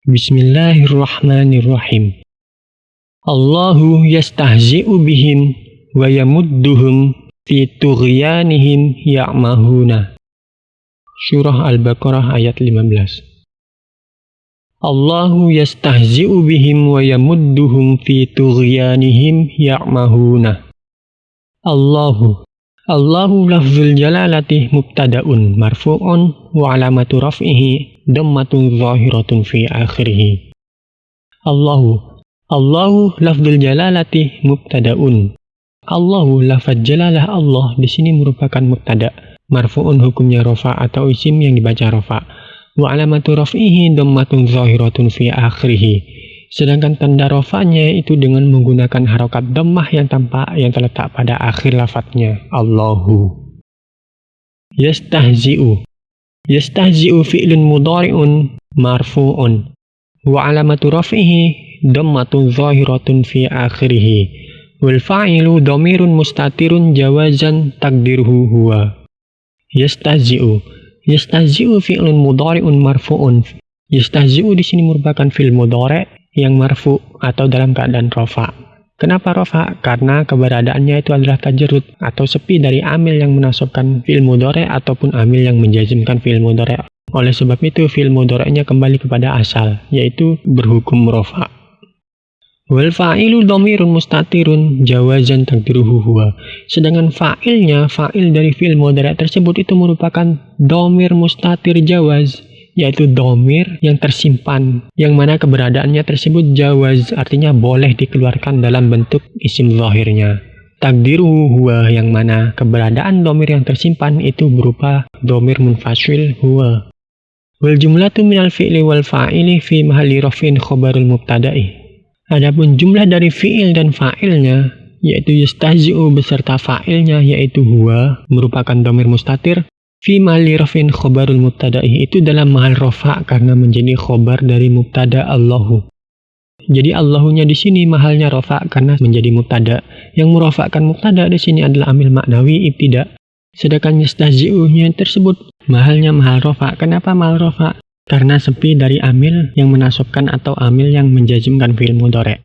Bismillahirrahmanirrahim. Allahu yastahzi'u bihim wa yamudduhum fi tughyanihim ya'mahuna. Surah Al-Baqarah ayat 15. Allahu yastahzi'u bihim wa yamudduhum fi tughyanihim ya'mahuna. Allahu lafzul jalalati mubtada'un marfu'un wa alamatu raf'ihi dhammatun zahiratun fi akhirih. Allahu lafzul jalalati mubtada'un. Allahu lafaz jalalah Allah di sini merupakan mubtada, marfu'un hukumnya rafa atau isim yang dibaca rafa. Wa alamatu raf'ihi dhammatun zahiratun fi akhirih. Sedangkan tanda rafa'nya itu dengan menggunakan harokat dhammah yang tampak yang terletak pada akhir lafadznya. Allahu. Yastahzi'u fi'lun mudhari'un marfu'un wa alamatu raf'ihi dhammatun zahiratun fi akhirih. Wal fa'ilu dhamirun mustatirun jawazan takdiruhu huwa. Yastahzi'u fi'lun mudhari'un marfu'un. Yastahzi'u di sini merupakan fi'il mudhari' yang marfu atau dalam keadaan rafa. Kenapa rafa? Karena keberadaannya itu adalah tajarrud atau sepi dari amil yang menasabkan fi'il mudhari' ataupun amil yang menjazmkan fi'il mudhari'. Oleh sebab itu fi'il mudhari'nya kembali kepada asal, yaitu berhukum rafa. Wal fa'ilu dhamirun mustatirun jawazan takdiruhu huwa. Sedangkan fa'il dari fi'il mudhari' tersebut itu merupakan dhamir mustatir jawaz, yaitu dhamir yang tersimpan, yang mana keberadaannya tersebut jawaz, artinya boleh dikeluarkan dalam bentuk isim zahirnya. Takdiruhu huwa, yang mana keberadaan dhamir yang tersimpan itu berupa dhamir munfasil huwa. Wal jumlatu minal fi'li wal fa'ili fi mahalli raf'in khobarul mubtada'i. Adapun jumlah dari fi'il dan fa'ilnya, yaitu yastahzi'u beserta fa'ilnya, yaitu huwa, merupakan dhamir mustatir, fi mahalli raf'in khobarul mubtada'i, itu dalam mahal rafa karena menjadi khobar dari mubtada Allahu. Jadi Allahunya di sini mahalnya rafa karena menjadi mubtada. Yang merafa'kan mubtada di sini adalah amil maknawi ibtida. Sedangkan yastahzi'unya tersebut mahalnya mahal rafa. Kenapa mahal rafa? Karena sepi dari amil yang menasabkan atau amil yang menjazmkan fi'il mudhari'.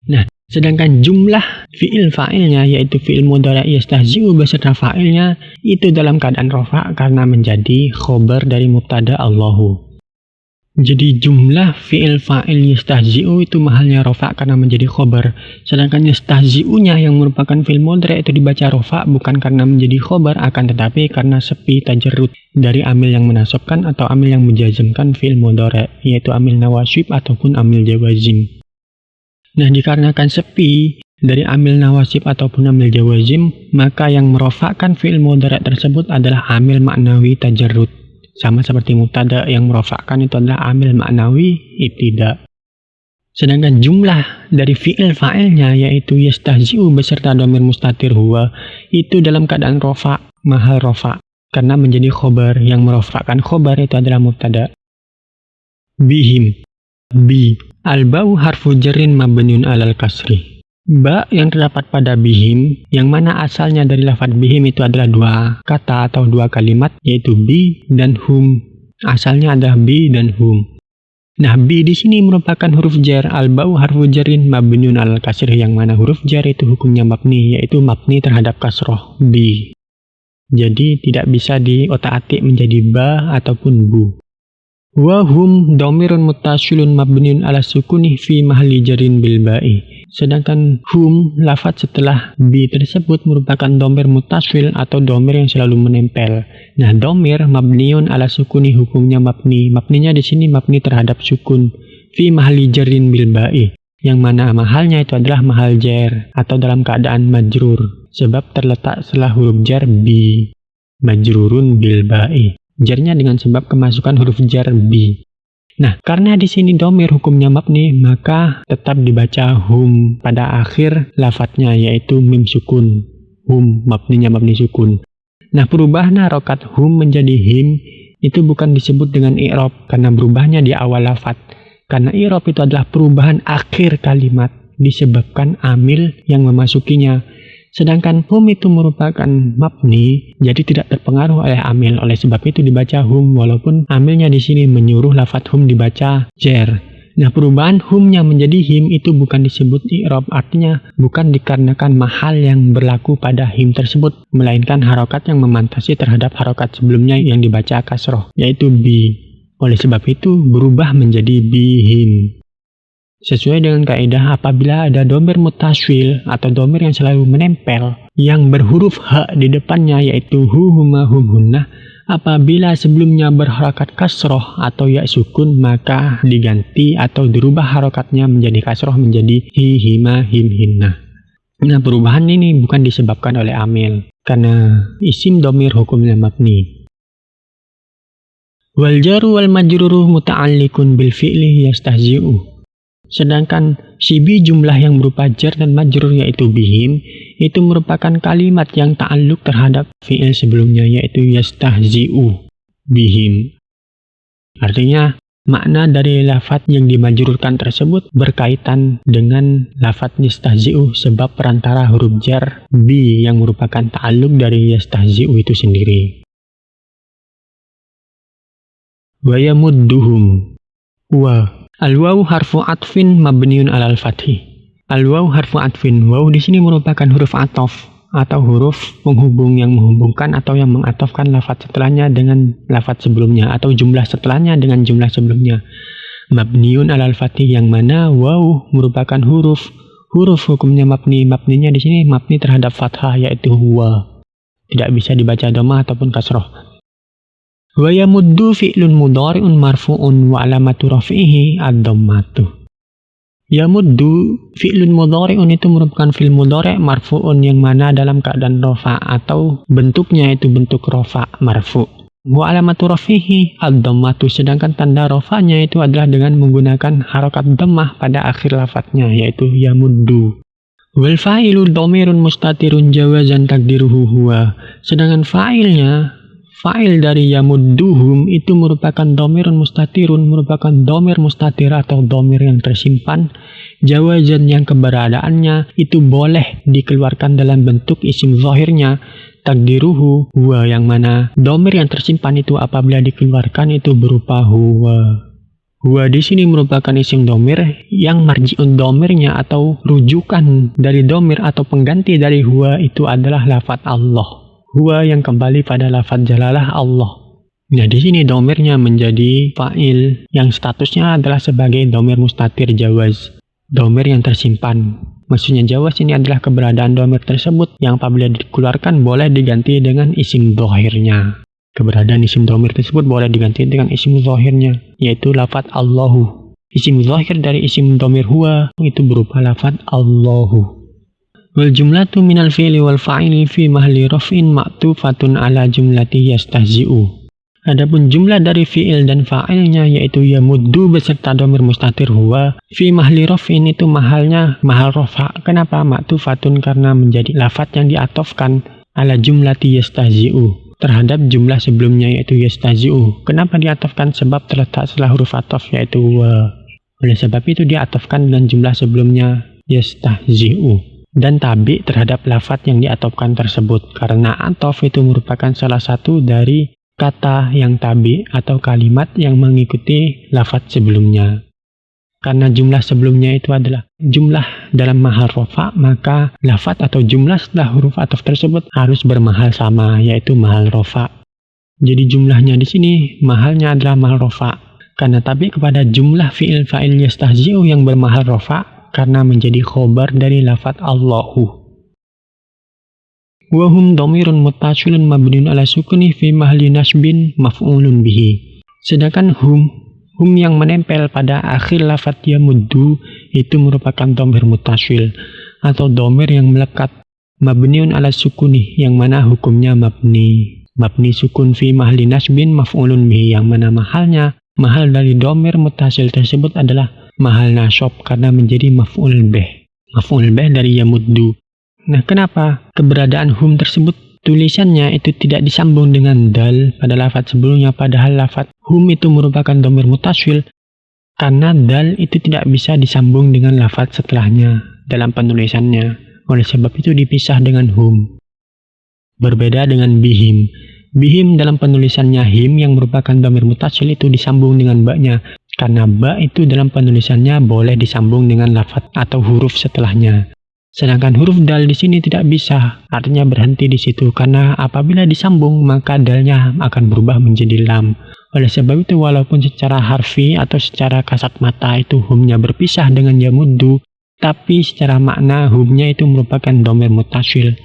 Nah, sedangkan jumlah fi'il fa'ilnya, yaitu fi'il mudhari' yastahzi'u beserta fa'ilnya, itu dalam keadaan rafa karena menjadi khobar dari mubtada Allahu. Jadi jumlah fi'il fa'il yastahzi'u itu mahalnya rafa karena menjadi khobar. Sedangkan yastahzi'unya yang merupakan fi'il mudhari' itu dibaca rafa bukan karena menjadi khobar, akan tetapi karena sepi tajarrud dari amil yang menasabkan atau amil yang menjazmkan fi'il mudhari', yaitu amil nawasib ataupun amil jawazim. Nah, dikarenakan sepi dari amil nawasib ataupun amil jawazim, maka yang merofakkan fi'il mudhari' tersebut adalah amil maknawi tajarrud. Sama seperti mubtada, yang merofakkan itu adalah amil maknawi ibtida. Sedangkan jumlah dari fi'il fa'ilnya, yaitu yastahzi'u beserta dhamir mustatir huwa, itu dalam keadaan rofa, mahal rofa, karena menjadi khobar. Yang merofakkan khobar itu adalah mubtada. Bihim, bi. Al-ba'u harfu jarrin mabniun alal kasri. Ba yang terdapat pada bihim, yang mana asalnya dari lafaz bihim itu adalah dua kata atau dua kalimat, yaitu bi dan hum. Asalnya adalah bi dan hum. Nah, bi di sini merupakan huruf jar. Al-ba'u harfu jarrin mabniun alal kasri, yang mana huruf jar itu hukumnya mabni, yaitu mabni terhadap kasroh bi. Jadi tidak bisa diotak-atik menjadi ba ataupun bu. Wa hum dhamirun muttasilun mabniun ala sukuni fi mahalli jarrin bil ba'i. Sedangkan hum lafaz setelah bi tersebut merupakan dhamir muttasil atau dhamir yang selalu menempel. Nah, dhamir mabniun ala sukuni hukumnya mabni. Mabninya di sini mabni terhadap sukun fi mahalli jarrin bil ba'i, yang mana mahalnya itu adalah mahal jar atau dalam keadaan majrur sebab terletak setelah huruf jar bi, majrurun bil ba'i. Jarnya dengan sebab kemasukan huruf jar bi. Nah, karena di sini dhamir hukumnya mabni, maka tetap dibaca hum pada akhir lafadznya, yaitu mim sukun. Hum mabninya mabni sukun. Nah, perubahan harokat hum menjadi him itu bukan disebut dengan i'rab karena berubahnya di awal lafadz. Karena i'rab itu adalah perubahan akhir kalimat disebabkan amil yang memasukinya. Sedangkan hum itu merupakan mabni, jadi tidak terpengaruh oleh amil. Oleh sebab itu dibaca hum, walaupun amilnya di sini menyuruh lafadz hum dibaca jar. Nah, perubahan humnya menjadi him itu bukan disebut i'rab, artinya bukan dikarenakan mahal yang berlaku pada him tersebut, melainkan harokat yang memantasi terhadap harokat sebelumnya yang dibaca kasroh, yaitu bi. Oleh sebab itu, berubah menjadi bihim. Sesuai dengan kaidah, apabila ada domir mutaswil atau domir yang selalu menempel, yang berhuruf ha di depannya, yaitu hu, huma, hum, hunna, apabila sebelumnya berharakat kasroh atau ya sukun, maka diganti atau dirubah harokatnya menjadi kasroh menjadi hi, hima, him, hinna. Nah, perubahan ini bukan disebabkan oleh amil, karena isim domir hukumnya mabni. Wal jaru wal majruruh muta'alliqun bil fi'li yastahzi'u. Sedangkan si bi jumlah yang berupa jar dan majrur yaitu bihim, itu merupakan kalimat yang ta'alluq terhadap fi'il sebelumnya yaitu yastahzi'u bihim. Artinya, makna dari lafadz yang dimajrurkan tersebut berkaitan dengan lafadz yastahzi'u sebab perantara huruf jar bi yang merupakan ta'alluq dari yastahzi'u itu sendiri. Wa yamudduhum. Wa al-waw harfu atfin mabniun alal fathi. Al-waw harfu atfin. Waw di sini merupakan huruf atof atau huruf penghubung yang menghubungkan atau yang mengatofkan lafadz setelahnya dengan lafadz sebelumnya atau jumlah setelahnya dengan jumlah sebelumnya. Mabniun alal fathi, yang mana waw merupakan huruf hukumnya mabni. Mabninya di sini mabni terhadap fathah yaitu huwa. Tidak bisa dibaca dhamma ataupun kasroh. Wa yamuddu fi'lun mudhari'un marfu'un wa alamatu raf'ihi ad-dhammatu. Yamuddu fi'lun mudhari'un itu merupakan fi'il mudhari' marfu'un yang mana dalam keadaan rafa atau bentuknya itu bentuk rafa marfu'. Wa alamatu raf'ihi ad-dhammatu, sedangkan tanda rafa'nya itu adalah dengan menggunakan harokat dhammah pada akhir lafadznya yaitu yamuddu. Wal fa'ilu dhamirun mustatirun jawazan takdiruhu huwa. Sedangkan fa'il dari yamudduhum itu merupakan domirun mustatirun, merupakan domir mustatir atau domir yang tersimpan, jawazan yang keberadaannya itu boleh dikeluarkan dalam bentuk isim zahirnya, takdiruhu huwa, yang mana domir yang tersimpan itu apabila dikeluarkan itu berupa huwa. Huwa di sini merupakan isim domir yang marji'un domirnya atau rujukan dari domir atau pengganti dari huwa itu adalah lafadz Allah. Huwa yang kembali pada lafadz jalalah Allah. Nah, di sini domirnya menjadi fa'il yang statusnya adalah sebagai domir mustatir jawaz, domir yang tersimpan. Maksudnya jawaz ini adalah keberadaan domir tersebut yang apabila dikeluarkan boleh diganti dengan isim zahirnya. Keberadaan isim domir tersebut boleh diganti dengan isim zahirnya, yaitu lafadz Allahu. Isim zahir dari isim domir huwa itu berupa lafadz Allahu. Wal jumlatu minal fi'li wal fa'ili fi mahli raf'in ma'tufatun ala jumlati yastahzi'u. Adapun jumlah dari fi'il dan fa'ilnya yaitu yamuddu beserta domir mustatir huwa, fi mahli raf'in itu mahalnya mahal rafa. Kenapa? Ma'tufatun karena menjadi lafadz yang diatofkan ala jumlati yastahzi'u terhadap jumlah sebelumnya yaitu yastahzi'u. Kenapa diatofkan? Sebab terletak setelah huruf atof yaitu huwa. Oleh sebab itu diatofkan dengan jumlah sebelumnya yastahzi'u dan tabi terhadap lafadz yang diatofkan tersebut, karena atof itu merupakan salah satu dari kata yang tabi atau kalimat yang mengikuti lafadz sebelumnya. Karena jumlah sebelumnya itu adalah jumlah dalam mahal rafa, maka lafadz atau jumlah setelah huruf atof tersebut harus bermahal sama, yaitu mahal rafa. Jadi jumlahnya di sini mahalnya adalah mahal rafa, karena tabi kepada jumlah fi'il fa'il yastahzi'u yang bermahal rafa karena menjadi khobar dari lafadz Allahu. Wa hum dhamirun muttasilun mabniun ala sukuni fi mahli nasbin maf'ulun bihi. Sedangkan hum yang menempel pada akhir lafadz yamuddu itu merupakan dhamir muttasil atau dhamir yang melekat mabniun ala sukuni, yang mana hukumnya mabni sukun fi mahli nasbin maf'ulun bihi, yang mana mahal dari dhamir muttasil tersebut adalah mahal nasab karena menjadi maf'ul bih dari yamuddu. Nah, kenapa keberadaan hum tersebut tulisannya itu tidak disambung dengan dal pada lafadz sebelumnya, padahal lafadz hum itu merupakan dhamir muttasil? Karena dal itu tidak bisa disambung dengan lafadz setelahnya dalam penulisannya. Oleh sebab itu dipisah dengan hum. Berbeda dengan bihim dalam penulisannya him yang merupakan dhamir muttasil itu disambung dengan baknya. karena ba itu dalam penulisannya boleh disambung dengan lafaz atau huruf setelahnya. Sedangkan huruf dal di sini tidak bisa, artinya berhenti di situ karena apabila disambung maka dalnya akan berubah menjadi lam. Oleh sebab itu walaupun secara harfi atau secara kasat mata itu humnya berpisah dengan ya muddu, tapi secara makna humnya itu merupakan dhamir muttasil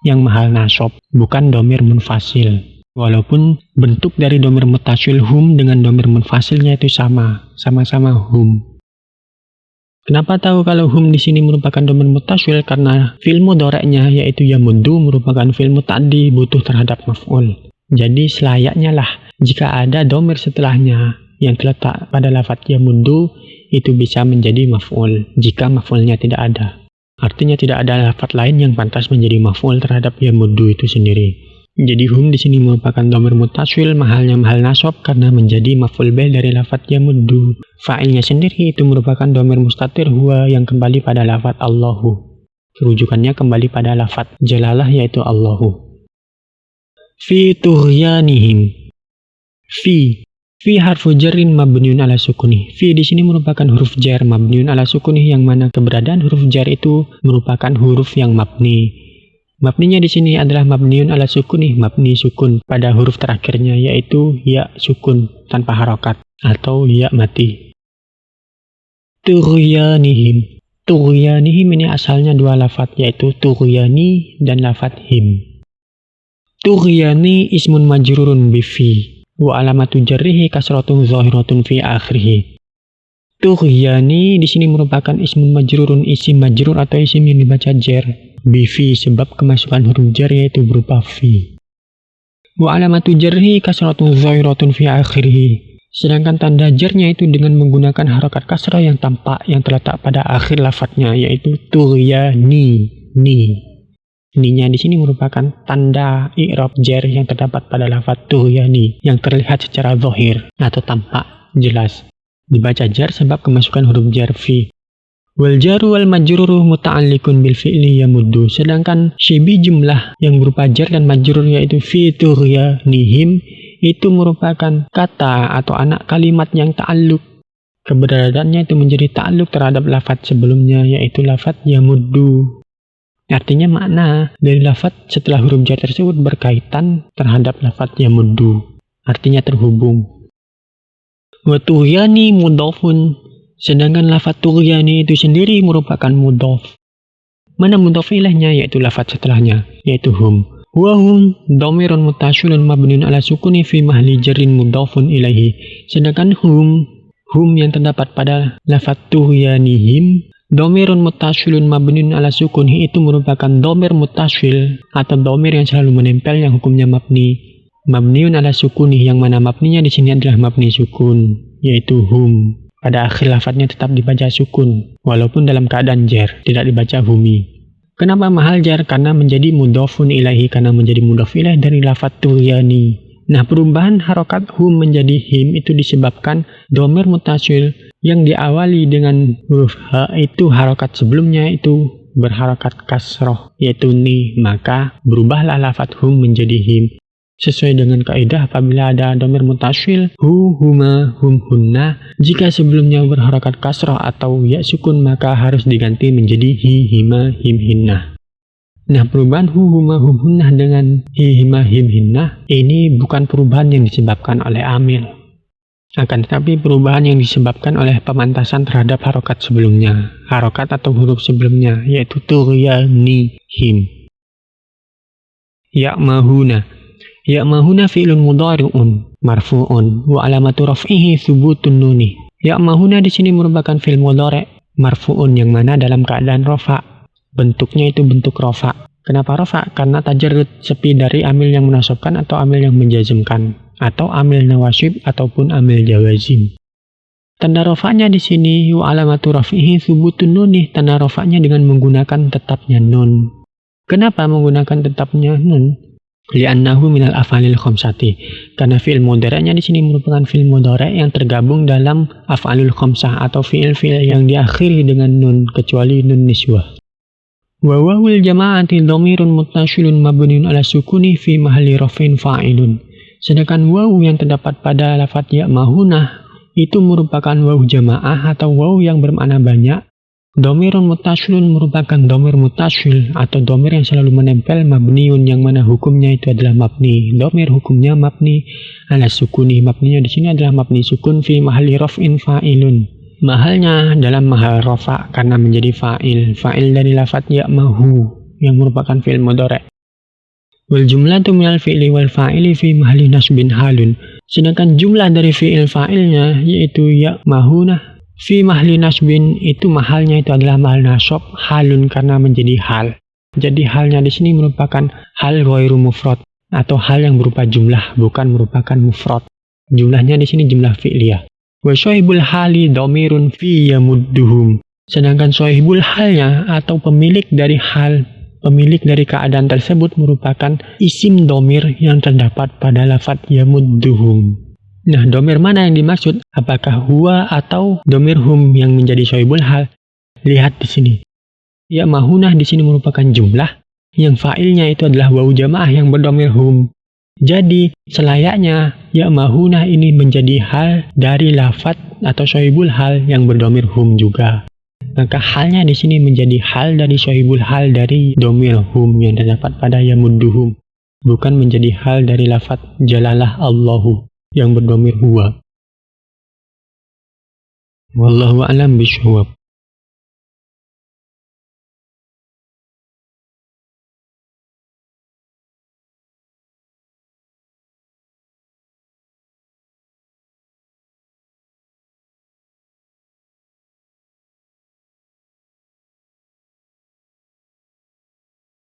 yang mahal nasab, bukan dhamir munfasil. Walaupun bentuk dari dhamir muttasil hum dengan dhamir munfasilnya itu sama-sama hum. Kenapa tahu kalau hum di sini merupakan dhamir muttasil? Karena fi'il mudhari'nya yaitu yamuddu merupakan fi'il muta'addi butuh terhadap maf'ul. Jadi selayaknya lah jika ada dhamir setelahnya yang terletak pada lafaz yamuddu itu bisa menjadi maf'ul jika maf'ulnya tidak ada. Artinya tidak ada lafaz lain yang pantas menjadi maf'ul terhadap yamuddu itu sendiri. Jadi hum di sini merupakan dhamir muttasil mahal nasab karena menjadi maf'ul bih dari lafaz yamuddu. Fa'ilnya sendiri itu merupakan dhamir mustatir huwa yang kembali pada lafaz Allahu. Kerujukannya kembali pada lafaz jalalah yaitu Allahu. Fi tughyanihim. Fi harfu jarrin mabniun ala sukuni. Fi di sini merupakan huruf jar mabniun ala sukuni yang mana keberadaan huruf jar itu merupakan huruf yang mabni. Mabninya di sini adalah mabniun ala sukuni, mabni sukun pada huruf terakhirnya yaitu ya sukun tanpa harokat atau ya mati. Tughyanihim. Tughyanihim ini asalnya dua lafaz yaitu tughyani dan lafaz him. Tughyani ismun majrurun bi fi wa alamatu jarrihi kasratun zahiratun fi akhirih. Tughyani di sini merupakan ismun majrurun, isim majrur atau isim yang dibaca jar bi fi sebab kemasukan huruf jar yaitu berupa fi. Wa alamatu jarrihi kasratun zahiratun fi akhirih. Sedangkan tanda jarnya itu dengan menggunakan harakat kasrah yang tampak yang terletak pada akhir lafadznya yaitu tughyani. Ni-nya di sini merupakan tanda i'rab jar yang terdapat pada lafaz tughyani yang terlihat secara zahir atau tampak jelas. Dibaca jar sebab kemasukan huruf jar fi. Wal jaru wal majruru muta'alliqun bil fi'li yamuddu. Sedangkan syibi jumlah yang berupa jar dan majrur yaitu fi tughyanihim itu merupakan kata atau anak kalimat yang ta'alluq. Keberadaannya itu menjadi ta'alluq terhadap lafaz sebelumnya yaitu lafaz yamuddu. Artinya makna dari lafaz setelah huruf jar tersebut berkaitan terhadap lafaz yamuddu. Artinya terhubung. Wa tughyani mudhafun. Sedangkan lafaz tughyani itu sendiri merupakan mudhaf. Mana mudhaf ilaihnya yaitu lafaz setelahnya yaitu hum. Wa hum dhamirun muttasilun mabniun ala sukuni fi mahli jarrin mudhafun ilaihi. Sedangkan hum yang terdapat pada lafaz tugyanihim dhamirun muttasilun mabniun ala sukuni itu merupakan dhamir muttasil atau dhamir yang selalu menempel yang hukumnya mabniun ala sukuni yang mana mabninya di sini adalah mabni sukun yaitu hum. Pada akhir lafadznya tetap dibaca sukun walaupun dalam keadaan jar tidak dibaca humi. Kenapa mahal jar? Karena menjadi mudhafun ilaihi, karena menjadi mudhaf ilaih dari lafaz tughyan. Nah, perubahan harokat hum menjadi him itu disebabkan dhamir muttasil yang diawali dengan huruf ha itu harokat sebelumnya itu berharokat kasroh yaitu ni, maka berubahlah lafaz hum menjadi him. Sesuai dengan kaidah apabila ada dhamir muttasil hu, huma, hum, hunna, jika sebelumnya berharokat kasrah atau ya sukun maka harus diganti menjadi hi, hima, him, hinna. Nah, perubahan hu, huma, hum, hunna dengan hi, hima, him, hinna ini bukan perubahan yang disebabkan oleh amil, akan tetapi perubahan yang disebabkan oleh pemantasan terhadap harokat sebelumnya, harokat atau huruf sebelumnya yaitu tughyanihim. Ya'mahuna. Ya'mahuna fi'lun mudhari'un marfu'un wa alamatu raf'ihi thubutun nuni. Ya'mahuna di sini merupakan fi'il mudhari' marfu'un yang mana dalam keadaan rafa. Bentuknya itu bentuk rafa. Kenapa rafa? Karena tajarrud sepi dari amil yang menasabkan atau amil yang menjazmkan atau amil nawasib ataupun amil jawazim. Tanda rafa'nya di sini wa alamatu raf'ihi thubutun nuni. Tanda rafa'nya dengan menggunakan tetapnya nun. Kenapa menggunakan tetapnya nun? Li'annahu minal af'alil khamsati. Karena fi'il mudhari'nya di sini merupakan fi'il mudhari' yang tergabung dalam af'alul khamsah atau fi'il-fi'il yang diakhiri dengan nun kecuali nun niswah. Wa wawul jama'ati dhamirun muttasilun mabniun ala sukuni fi mahalli raf'in fa'ilun. Sedangkan wawu yang terdapat pada lafaz ya'mahuna itu merupakan waw jamaah atau waw yang bermakna banyak. Domirun mutasilun merupakan domir mutasil atau domir yang selalu menempel, mabniun yang mana hukumnya itu adalah mabni. Domir hukumnya mabni ala sukuni. Mabninya di sini adalah mabni sukun fi mahalli raf'in fa'ilun. Mahalnya dalam mahal rafa karena menjadi fa'il. Fa'il dari lafaz ya'mahu yang merupakan fi'il mudhari'. Wal jumlatu minal fi'li wal fa'ili fi mahalli nasbin halun. Sedangkan jumlah dari fi'il fa'ilnya yaitu ya'mahuna fi mahli nasbin, itu mahalnya itu adalah mahal nasab, halun karena menjadi hal. Jadi halnya di sini merupakan hal ghairu mufrad atau hal yang berupa jumlah, bukan merupakan mufrad. Jumlahnya di sini jumlah fi'liyah. Wa sahibul hali dhamirun fi yamudduhum. Sedangkan sahibul halnya atau pemilik dari hal, pemilik dari keadaan tersebut merupakan isim dhamir yang terdapat pada lafaz yamudduhum. Nah, domir mana yang dimaksud? Apakah huwa atau domir hum yang menjadi sahibul hal? Lihat di sini. Ya mahunah di sini merupakan jumlah, yang fa'ilnya itu adalah waw jamaah yang berdomir hum. Jadi, selayaknya ya mahunah ini menjadi hal dari lafaz atau sahibul hal yang berdomir hum juga. Maka halnya di sini menjadi hal dari sahibul hal dari domir hum yang terdapat pada yamudduhum, bukan menjadi hal dari lafaz jalalah Allahu yang berdomir huwa. Wallahu a'lam bishawab.